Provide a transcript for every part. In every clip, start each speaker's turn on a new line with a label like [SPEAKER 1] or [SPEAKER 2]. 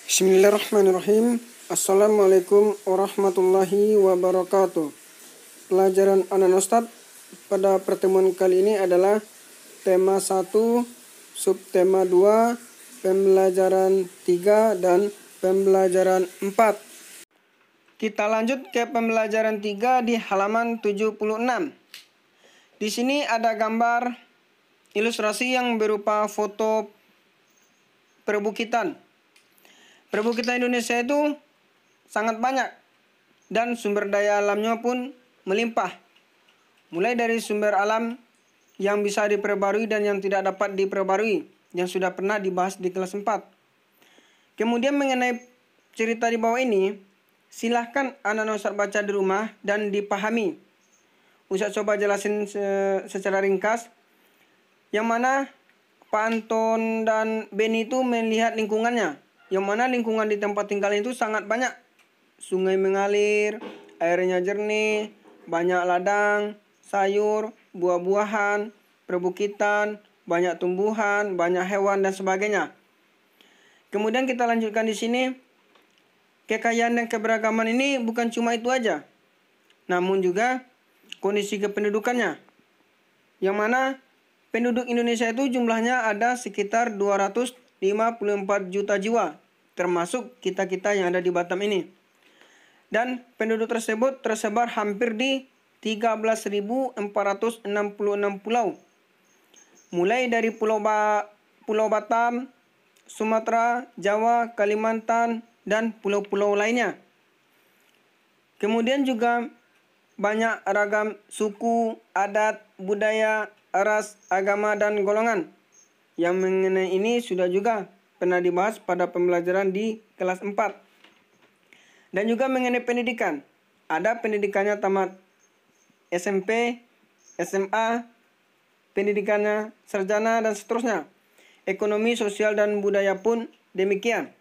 [SPEAKER 1] Bismillahirrahmanirrahim. Assalamualaikum warahmatullahi wabarakatuh. Pelajaran Anak Ustadz pada pertemuan kali ini adalah tema 1, subtema 2, pembelajaran 3, dan pembelajaran 4. Kita lanjut ke pembelajaran 3 di halaman 76. Di sini ada gambar ilustrasi yang berupa foto perbukitan. Perbukitan Indonesia itu sangat banyak dan sumber daya alamnya pun melimpah. Mulai dari sumber alam yang bisa diperbarui dan yang tidak dapat diperbarui, yang sudah pernah dibahas di kelas 4. Kemudian mengenai cerita di bawah ini, silahkan anak-anak Ustadz baca di rumah dan dipahami. Ustadz coba jelasin secara ringkas, yang mana Pak Anton dan Beni itu melihat lingkungannya, yang mana lingkungan di tempat tinggal itu sangat banyak. Sungai mengalir, airnya jernih, banyak ladang, sayur, buah-buahan, perbukitan, banyak tumbuhan, banyak hewan dan sebagainya. Kemudian kita lanjutkan di sini, kekayaan dan keberagaman ini bukan cuma itu aja, namun juga kondisi kependudukannya, yang mana penduduk Indonesia itu jumlahnya ada sekitar 254 juta jiwa, termasuk kita-kita yang ada di Batam ini. Dan penduduk tersebut tersebar hampir di 13.466 pulau. Mulai dari Pulau Batam, Sumatera, Jawa, Kalimantan, dan pulau-pulau lainnya. Kemudian juga banyak ragam suku, adat, budaya, ras, agama, dan golongan. Yang mengenai ini sudah juga pernah dibahas pada pembelajaran di kelas 4. Dan juga mengenai pendidikan. Ada pendidikannya tamat SMP, SMA, pendidikannya sarjana, dan seterusnya. Ekonomi, sosial, dan budaya pun demikian.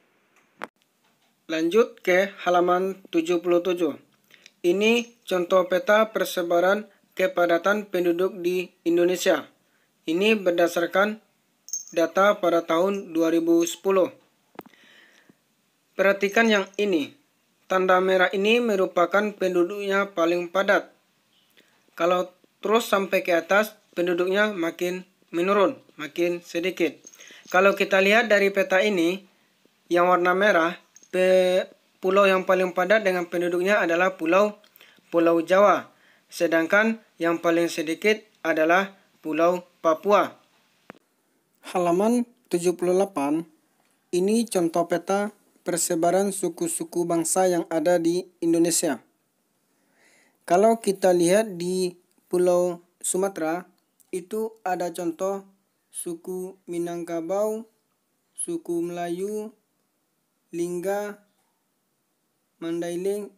[SPEAKER 1] Lanjut ke halaman 77. Ini contoh peta persebaran kepadatan penduduk di Indonesia. Ini berdasarkan data pada tahun 2010. Perhatikan yang ini. Tanda merah ini merupakan penduduknya paling padat. Kalau terus sampai ke atas, penduduknya makin menurun, makin sedikit. Kalau kita lihat dari peta ini, yang warna merah, pulau yang paling padat dengan penduduknya adalah Pulau Jawa. Sedangkan yang paling sedikit adalah Pulau Papua. Halaman 78, ini contoh peta persebaran suku-suku bangsa yang ada di Indonesia. Kalau kita lihat di Pulau Sumatera, itu ada contoh suku Minangkabau, suku Melayu, Lingga, Mandailing,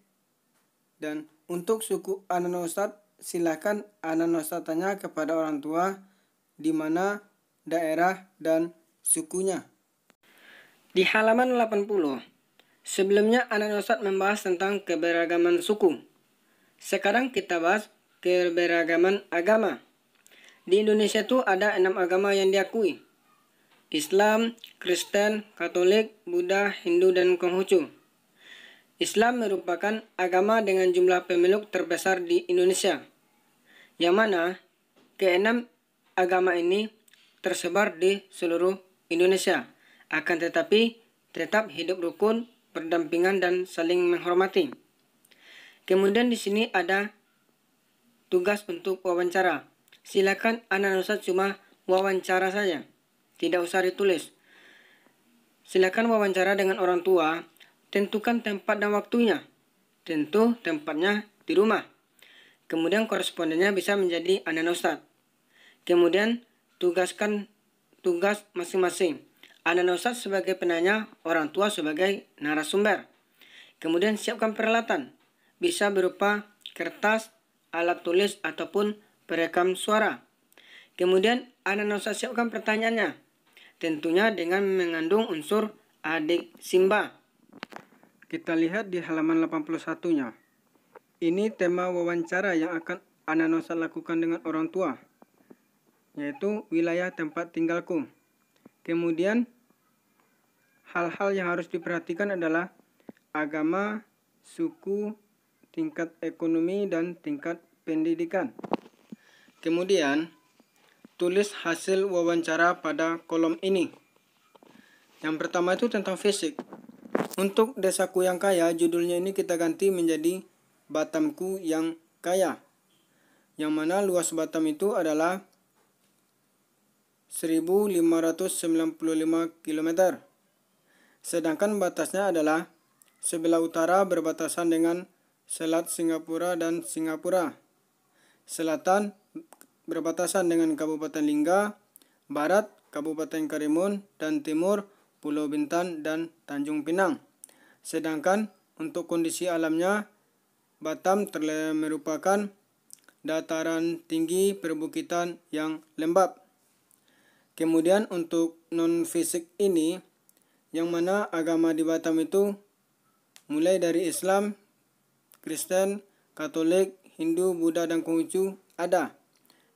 [SPEAKER 1] dan untuk suku anak Ustadz, silakan anak Ustadz tanya kepada orang tua di mana daerah dan sukunya. Di halaman 80, sebelumnya anak Ustadz membahas tentang keberagaman suku. Sekarang kita bahas keberagaman agama. Di Indonesia itu ada 6 agama yang diakui. Islam, Kristen, Katolik, Buddha, Hindu, dan Konghucu. Islam merupakan agama dengan jumlah pemeluk terbesar di Indonesia, yang mana ke-6 agama ini tersebar di seluruh Indonesia, akan tetapi tetap hidup rukun, berdampingan, dan saling menghormati. Kemudian di sini ada tugas untuk wawancara. Silakan anak Ustadz cuma wawancara saja, tidak usah ditulis. Silakan wawancara dengan orang tua. Tentukan tempat dan waktunya. Tentu tempatnya di rumah. Kemudian korespondennya bisa menjadi anak Ustadz. Kemudian tugaskan tugas masing-masing. Anak Ustadz sebagai penanya, orang tua sebagai narasumber. Kemudian siapkan peralatan. Bisa berupa kertas, alat tulis, ataupun perekam suara. Kemudian anak Ustadz siapkan pertanyaannya. Tentunya dengan mengandung unsur adik simba. Kita lihat di halaman 81-nya. Ini tema wawancara yang akan anak Ustadz lakukan dengan orang tua, yaitu wilayah tempat tinggalku. Kemudian hal-hal yang harus diperhatikan adalah agama, suku, tingkat ekonomi, dan tingkat pendidikan. Kemudian, tulis hasil wawancara pada kolom ini. Yang pertama itu tentang fisik. Untuk Desaku yang Kaya, judulnya ini kita ganti menjadi Batamku yang Kaya. Yang mana luas Batam itu adalah 1595 km. Sedangkan batasnya adalah sebelah utara berbatasan dengan Selat Singapura dan Singapura. Selatan berbatasan dengan Kabupaten Lingga, barat Kabupaten Karimun, dan timur Pulau Bintan dan Tanjung Pinang. Sedangkan untuk kondisi alamnya, Batam merupakan dataran tinggi perbukitan yang lembab. Kemudian untuk non-fisik ini, yang mana agama di Batam itu mulai dari Islam, Kristen, Katolik, Hindu, Buddha, dan Konghucu ada.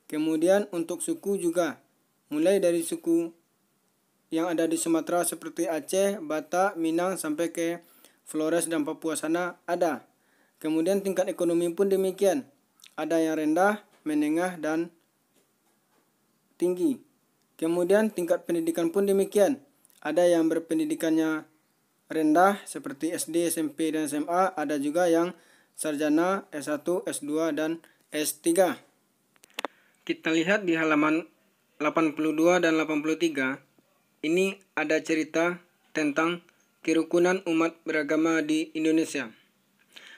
[SPEAKER 1] Kemudian untuk suku juga, mulai dari suku yang ada di Sumatera seperti Aceh, Batak, Minang, sampai ke Flores dan Papua sana ada. Kemudian tingkat ekonomi pun demikian. Ada yang rendah, menengah, dan tinggi. Kemudian tingkat pendidikan pun demikian. Ada yang berpendidikannya rendah seperti SD, SMP, dan SMA. Ada juga yang sarjana, S1, S2, dan S3. Kita lihat di halaman 82 dan 83. Ini ada cerita tentang kerukunan umat beragama di Indonesia.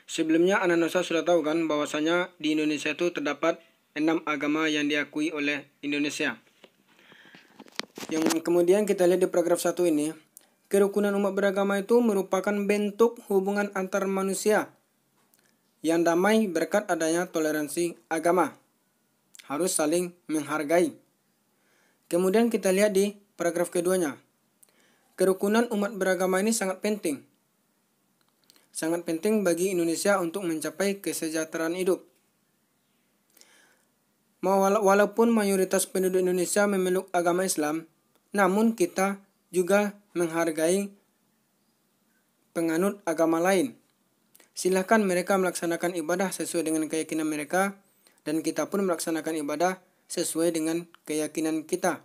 [SPEAKER 1] Sebelumnya Anak Nusa sudah tahu kan bahwasanya di Indonesia itu terdapat 6 agama yang diakui oleh Indonesia. Yang kemudian kita lihat di paragraf 1 ini, kerukunan umat beragama itu merupakan bentuk hubungan antar manusia yang damai berkat adanya toleransi agama. Harus saling menghargai. Kemudian kita lihat di paragraf keduanya. Kerukunan umat beragama ini sangat penting. Sangat penting bagi Indonesia untuk mencapai kesejahteraan hidup. Walaupun mayoritas penduduk Indonesia memeluk agama Islam, namun kita juga menghargai penganut agama lain. Silakan mereka melaksanakan ibadah sesuai dengan keyakinan mereka, dan kita pun melaksanakan ibadah sesuai dengan keyakinan kita,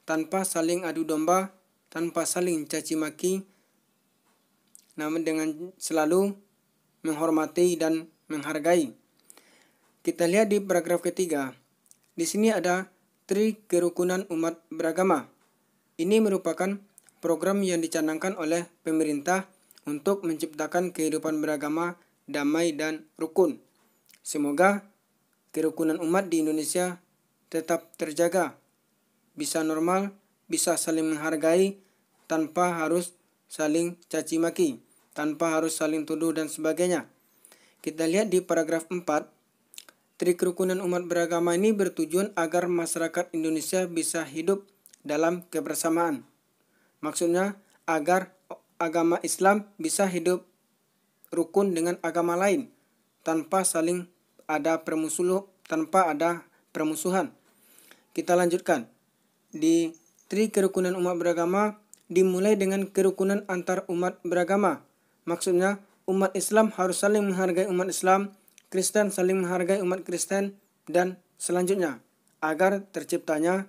[SPEAKER 1] tanpa saling adu domba, tanpa saling caci maki, namun dengan selalu menghormati dan menghargai. Kita lihat di paragraf ketiga. Di sini ada Tri Kerukunan Umat Beragama. Ini merupakan program yang dicanangkan oleh pemerintah untuk menciptakan kehidupan beragama damai dan rukun. Semoga kerukunan umat di Indonesia tetap terjaga, bisa normal, bisa saling menghargai tanpa harus saling caci maki, tanpa harus saling tuduh dan sebagainya. Kita lihat di paragraf 4, Tri Kerukunan Umat Beragama ini bertujuan agar masyarakat Indonesia bisa hidup dalam kebersamaan. Maksudnya agar agama Islam bisa hidup rukun dengan agama lain tanpa ada permusuhan. Kita lanjutkan. Di Tri Kerukunan Umat Beragama dimulai dengan kerukunan antar umat beragama. Maksudnya umat Islam harus saling menghargai umat Islam, Kristen saling menghargai umat Kristen, dan selanjutnya agar terciptanya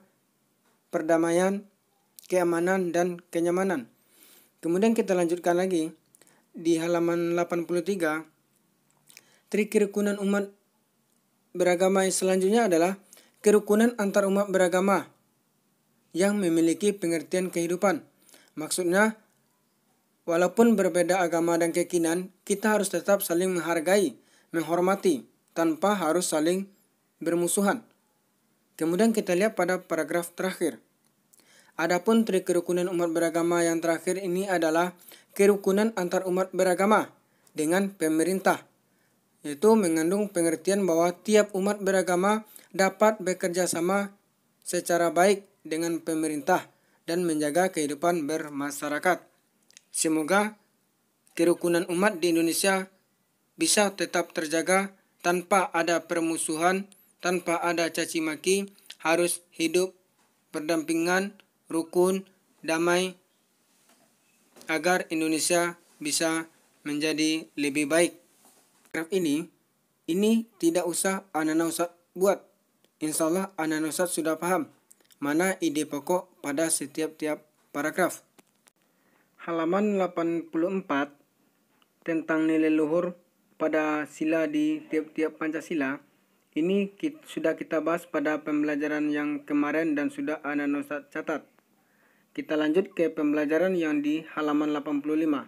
[SPEAKER 1] perdamaian, keamanan, dan kenyamanan. Kemudian kita lanjutkan lagi di halaman 83. Tri Kerukunan Umat Beragama selanjutnya adalah kerukunan antar umat beragama yang memiliki pengertian kehidupan. Maksudnya, walaupun berbeda agama dan keyakinan, kita harus tetap saling menghargai, menghormati, tanpa harus saling bermusuhan. Kemudian kita lihat pada paragraf terakhir. Adapun Tri Kerukunan Umat Beragama yang terakhir ini adalah kerukunan antar umat beragama dengan pemerintah, yaitu mengandung pengertian bahwa tiap umat beragama dapat bekerja sama secara baik dengan pemerintah dan menjaga kehidupan bermasyarakat. Semoga kerukunan umat di Indonesia bisa tetap terjaga tanpa ada permusuhan, tanpa ada caci maki, harus hidup berdampingan, rukun, damai, agar Indonesia bisa menjadi lebih baik. Paragraf ini tidak usah anak-anak Ustadz buat. Insya Allah anak-anak Ustadz sudah paham mana ide pokok pada setiap-tiap paragraf. Halaman 84 tentang nilai luhur pada sila di tiap-tiap Pancasila. Ini sudah kita bahas pada pembelajaran yang kemarin dan sudah anak-anak Ustadz catat. Kita lanjut ke pembelajaran yang di halaman 85.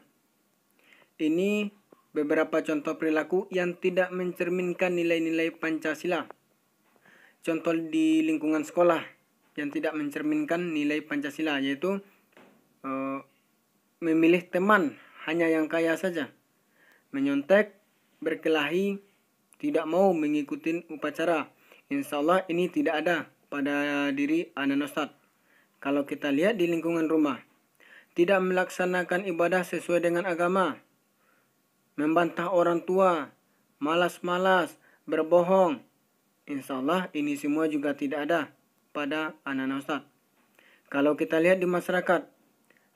[SPEAKER 1] Ini beberapa contoh perilaku yang tidak mencerminkan nilai-nilai Pancasila. Contoh di lingkungan sekolah yang tidak mencerminkan nilai Pancasila, yaitu memilih teman hanya yang kaya saja, menyontek, berkelahi, tidak mau mengikuti upacara. Insya Allah ini tidak ada pada diri anak Ustadz. Kalau kita lihat di lingkungan rumah, tidak melaksanakan ibadah sesuai dengan agama, membantah orang tua, malas-malas, berbohong. Insya Allah ini semua juga tidak ada pada anak-anak Ustadz. Kalau kita lihat di masyarakat,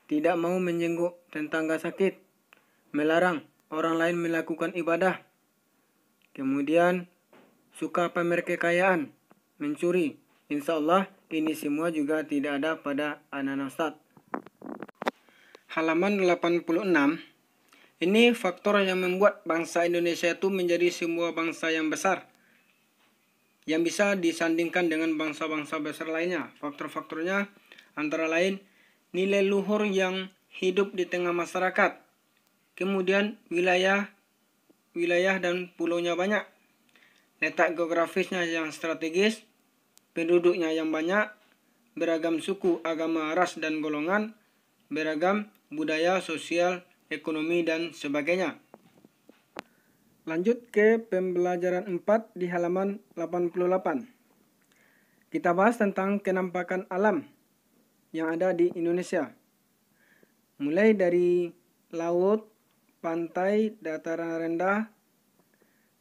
[SPEAKER 1] tidak mau menjenguk tetangga sakit, melarang orang lain melakukan ibadah, kemudian suka pamer kekayaan, mencuri. Insya Allah ini semua juga tidak ada pada anak-anak Ustadz. Halaman 86. Ini faktor yang membuat bangsa Indonesia itu menjadi sebuah bangsa yang besar, yang bisa disandingkan dengan bangsa-bangsa besar lainnya. Faktor-faktornya antara lain nilai luhur yang hidup di tengah masyarakat, kemudian wilayah dan pulaunya banyak, letak geografisnya yang strategis, penduduknya yang banyak, beragam suku, agama, ras, dan golongan, beragam budaya, sosial, ekonomi, dan sebagainya. Lanjut ke pembelajaran 4 di halaman 88. Kita bahas tentang kenampakan alam yang ada di Indonesia. Mulai dari laut, pantai, dataran rendah,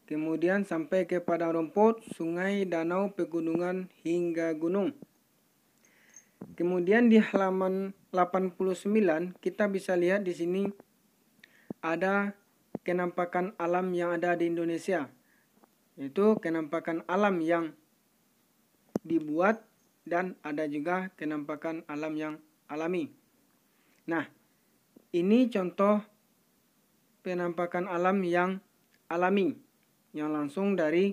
[SPEAKER 1] kemudian sampai ke padang rumput, sungai, danau, pegunungan, hingga gunung. Kemudian di halaman 89 kita bisa lihat di sini ada kenampakan alam yang ada di Indonesia, yaitu kenampakan alam yang dibuat dan ada juga kenampakan alam yang alami. Nah, ini contoh penampakan alam yang alami, yang langsung dari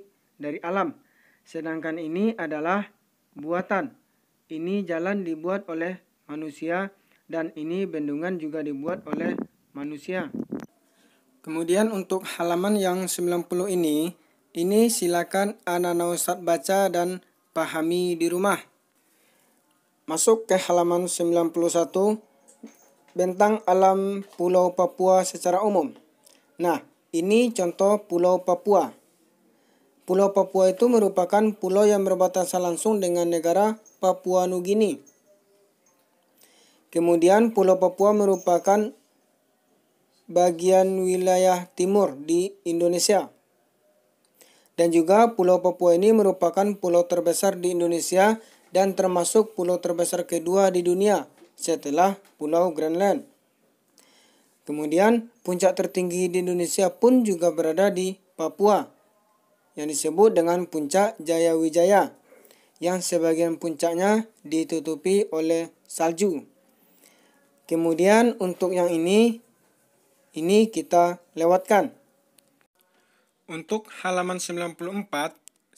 [SPEAKER 1] alam. Sedangkan ini adalah buatan. Ini jalan dibuat oleh manusia dan ini bendungan juga dibuat oleh manusia. Kemudian untuk halaman yang 90 ini silakan anak-anak Ustadz baca dan pahami di rumah. Masuk ke halaman 91, bentang alam Pulau Papua secara umum. Nah, ini contoh Pulau Papua. Pulau Papua itu merupakan pulau yang berbatasan langsung dengan negara Papua Nugini. Kemudian Pulau Papua merupakan bagian wilayah timur di Indonesia. Dan juga Pulau Papua ini merupakan pulau terbesar di Indonesia dan termasuk pulau terbesar kedua di dunia setelah Pulau Greenland. Kemudian puncak tertinggi di Indonesia pun juga berada di Papua, yang disebut dengan Puncak Jayawijaya, yang sebagian puncaknya ditutupi oleh salju. Kemudian untuk yang ini kita lewatkan. Untuk halaman 94,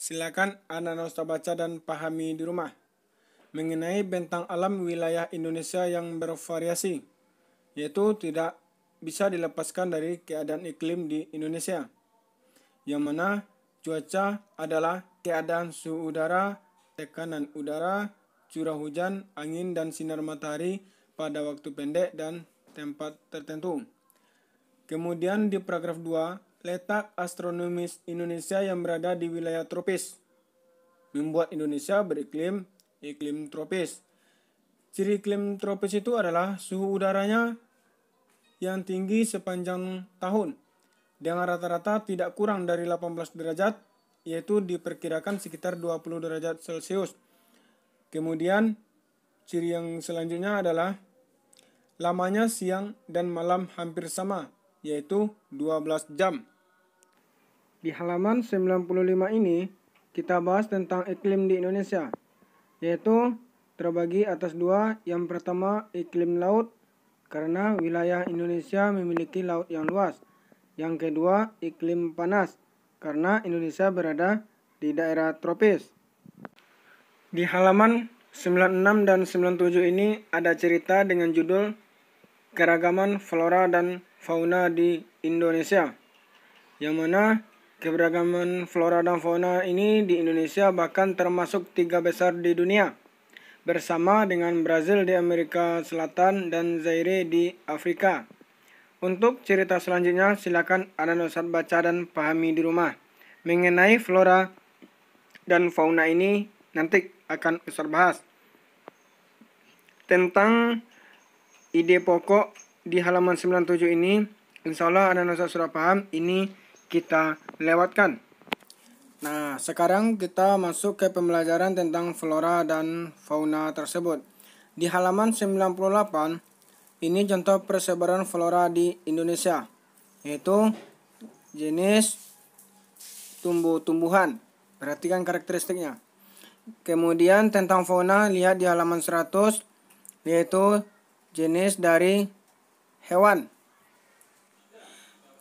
[SPEAKER 1] silakan anak-anak Ustadz baca dan pahami di rumah. Mengenai bentang alam wilayah Indonesia yang bervariasi, yaitu tidak bisa dilepaskan dari keadaan iklim di Indonesia, yang mana cuaca adalah keadaan suhu udara, tekanan udara, curah hujan, angin, dan sinar matahari pada waktu pendek dan tempat tertentu. Kemudian di paragraf 2, letak astronomis Indonesia yang berada di wilayah tropis membuat Indonesia beriklim tropis. Ciri iklim tropis itu adalah suhu udaranya yang tinggi sepanjang tahun dengan rata-rata tidak kurang dari 18 derajat, yaitu diperkirakan sekitar 20 derajat Celcius. Kemudian ciri yang selanjutnya adalah lamanya siang dan malam hampir sama, yaitu 12 jam. Di halaman 95 ini, kita bahas tentang iklim di Indonesia, yaitu terbagi atas dua. Yang pertama, iklim laut, karena wilayah Indonesia memiliki laut yang luas. Yang kedua, iklim panas, karena Indonesia berada di daerah tropis. Di halaman 96 dan 97 ini ada cerita dengan judul Keragaman Flora dan Fauna di Indonesia, yang mana keberagaman flora dan fauna ini di Indonesia bahkan termasuk 3 besar di dunia, bersama dengan Brazil di Amerika Selatan dan Zaire di Afrika. Untuk cerita selanjutnya, silakan Anda Ustadz baca dan pahami di rumah. Mengenai flora dan fauna ini nanti akan Ustadz bahas. Tentang ide pokok di halaman 97 ini, insya Allah Anda Ustadz sudah paham, ini kita lewatkan. Nah, sekarang kita masuk ke pembelajaran tentang flora dan fauna tersebut. Di halaman 98, ini contoh persebaran flora di Indonesia, yaitu jenis tumbuh-tumbuhan. Perhatikan karakteristiknya. Kemudian tentang fauna, lihat di halaman 100, yaitu jenis dari hewan.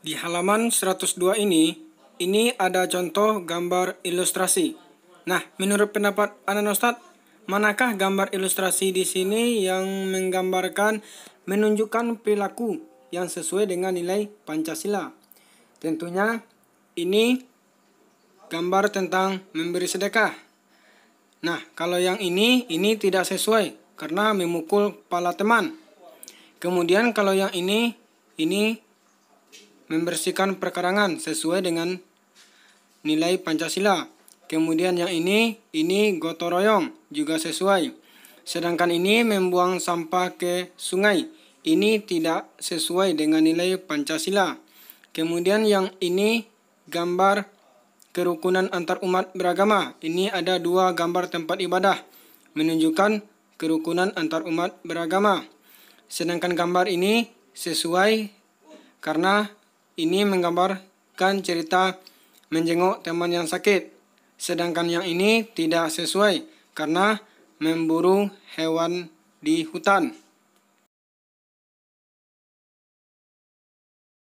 [SPEAKER 1] Di halaman 102 ini ada contoh gambar ilustrasi. Nah, menurut pendapat Anda Ustadz, manakah gambar ilustrasi di sini yang menggambarkan menunjukkan perilaku yang sesuai dengan nilai Pancasila? Tentunya ini gambar tentang memberi sedekah. Nah, kalau yang ini tidak sesuai karena memukul kepala teman. Kemudian kalau yang ini membersihkan perkarangan sesuai dengan nilai Pancasila. Kemudian yang ini gotong royong juga sesuai. Sedangkan ini membuang sampah ke sungai. Ini tidak sesuai dengan nilai Pancasila. Kemudian yang ini gambar kerukunan antar umat beragama. Ini ada 2 gambar tempat ibadah menunjukkan kerukunan antar umat beragama. Sedangkan gambar ini sesuai karena ini menggambarkan cerita menjenguk teman yang sakit. Sedangkan yang ini tidak sesuai karena memburu hewan di hutan.